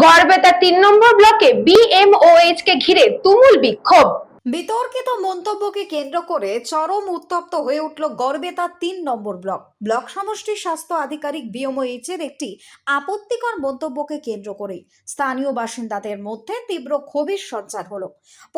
গড়বেতা ৩ নম্বর ব্লকে বিএমওএইচ কে ঘিরে তুমুল বিক্ষোভ। বিতর্কিত মন্তব্যকে কেন্দ্র করে চরম উত্তপ্ত হয়ে উঠল গড়বেতা ৩ নম্বর ব্লক সমষ্টির স্বাস্থ্য আধিকারিক বিএমওএইচ এর একটি আপত্তিকর মন্তব্যকে কেন্দ্র করে স্থানীয় বাসিন্দাদের মধ্যে তীব্র ক্ষোভের সঞ্চার হলো।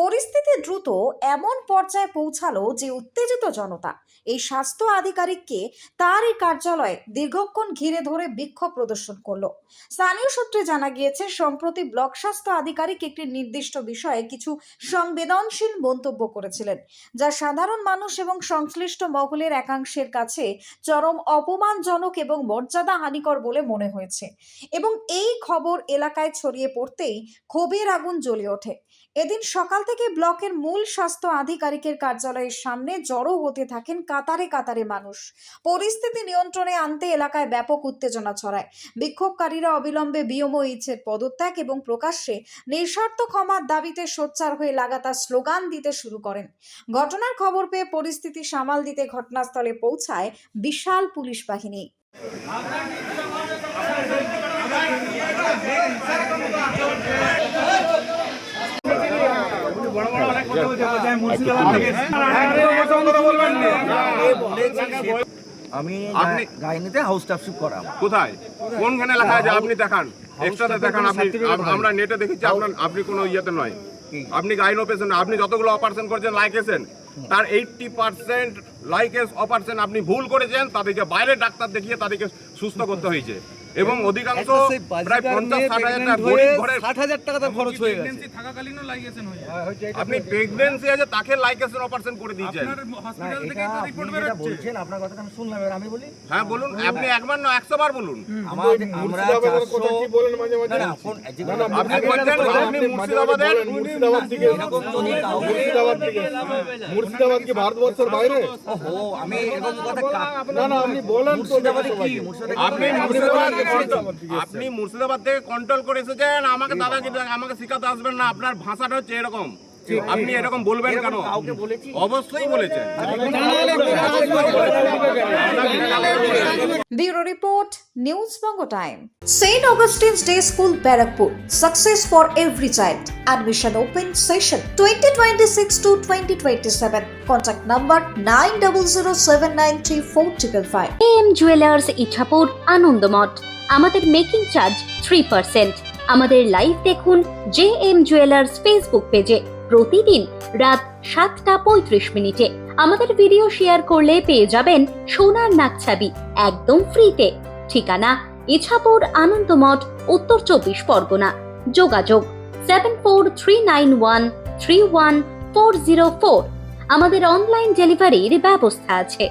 পরিস্থিতি দ্রুত এমন পর্যায়ে পৌঁছালো যে উত্তেজিত জনতা এই স্বাস্থ্য আধিকারিককে তার এই কার্যালয়ে দীর্ঘক্ষণ ঘিরে ধরে বিক্ষোভ প্রদর্শন করলো। স্থানীয় সূত্রে জানা গিয়েছে, সম্প্রতি ব্লক স্বাস্থ্য আধিকারিক একটি নির্দিষ্ট বিষয়ে কিছু সংবেদনশীল মন্তব্য করেছিলেন, যা সাধারণ মানুষ এবং সংশ্লিষ্ট মহলের একাংশের কাছে চরম অপমানজনক এবং মর্যাদাহানিকর বলে মনে হয়েছে এবং এই খবর এলাকায় ছড়িয়ে পড়তেই ক্ষোভের আগুন জ্বলে ওঠে। এদিন সকাল থেকে ব্লকের মূল স্বাস্থ্য আধিকারিকের কার্যালয়ের সামনে জড়ো হতে থাকেন কাতারে কাতারে মানুষ। পরিস্থিতি নিয়ন্ত্রণে আনতে এলাকায় ব্যাপক উত্তেজনা ছড়ায়। বিক্ষোভকারীরা অবিলম্বে বিএমওএইচ এর পদত্যাগ এবং প্রকাশ্যে নিঃশর্ত ক্ষমার দাবিতে সোচ্চার হয়ে লাগাতার স্লোগান দিতে শুরু করেন। ঘটনার খবর পেয়ে পরিস্থিতি সামাল দিতে ঘটনাস্থলে পৌঁছায় বিশাল পুলিশ বাহিনী। আমি গাইনিতে হাউস স্টাফশিপ করা। কোথায় কোনখানে লেখা আছে আপনি দেখান, এক্সট্রাতে দেখান। আমরা নেটে দেখেছি আপনি কোনো ইয়েতে নয়, আপনি গাইনো পেয়েছেন। আপনি যতগুলো অপারেশন করেছেন লাইকেছেন, তার 80% লাইকেস অপারেশন আপনি ভুল করেছেন। তাদেরকে বাইরে ডাক্তার দেখিয়ে তাদেরকে সুস্থ করতে হয়েছে এবং অধিকাংশ প্রায় 50-60 হাজার গরিব ঘরের 60,000 টাকা তার খরচ হয়ে গেছে। থাকাকালীনও লাইকেশন হয়ে যায়। আপনি প্রেগন্যান্সি আছে তাকে লাইকেশন অপারেশন করে দিয়েছেন। হসপিটাল থেকে তো রিপোর্ট বের হচ্ছে। বলছেন আপনার কথা আমি শুনলাম, আমি বলি হ্যাঁ বলুন, আপনি একবার না 100 বার বলুন। আমরা 400 কি বলেন মাঝে মাঝে না আপনি বলছেন আপনি মুর্শিদাবাদের মুর্শিদাবাদ কি ভারতবর্ষের বাইরে? ওহো, আমি এরকম কথা না আপনি বলেন তো। মুর্শিদাবাদে কি? আপনি মুর্শিদাবাদ থেকে কন্ট্রোল করে এসেছেন। আমাকে আমাকে শিখাতে আসবেন না। আপনার ভাষাটা হচ্ছে এরকম, আপনি এরকম বলবেন কেন? অবশ্যই বলেছেন। Bureau Report, News Bongo Time. St. Augustine's Day School, Barakpur. Success for every child. Admission open session 2026 to 2027. Contact number 9007934555. AM Jewelers Ichapur Anandamath. আমাদের মেকিং চার্জ 3%। আমাদের লাইভ দেখুন JM Jewelers ফেসবুক পেজে প্রতিদিন রাত 7:35 আমাদের ভিডিও শেয়ার করলে পেয়ে যাবেন সোনার নাকছাবি একদম ফ্রিতে। ঠিকানা ইছাপুর আনন্দমঠ, উত্তর 24 পরগনা। যোগাযোগ 7439131404। আমাদের অনলাইন ডেলিভারির ব্যবস্থা আছে।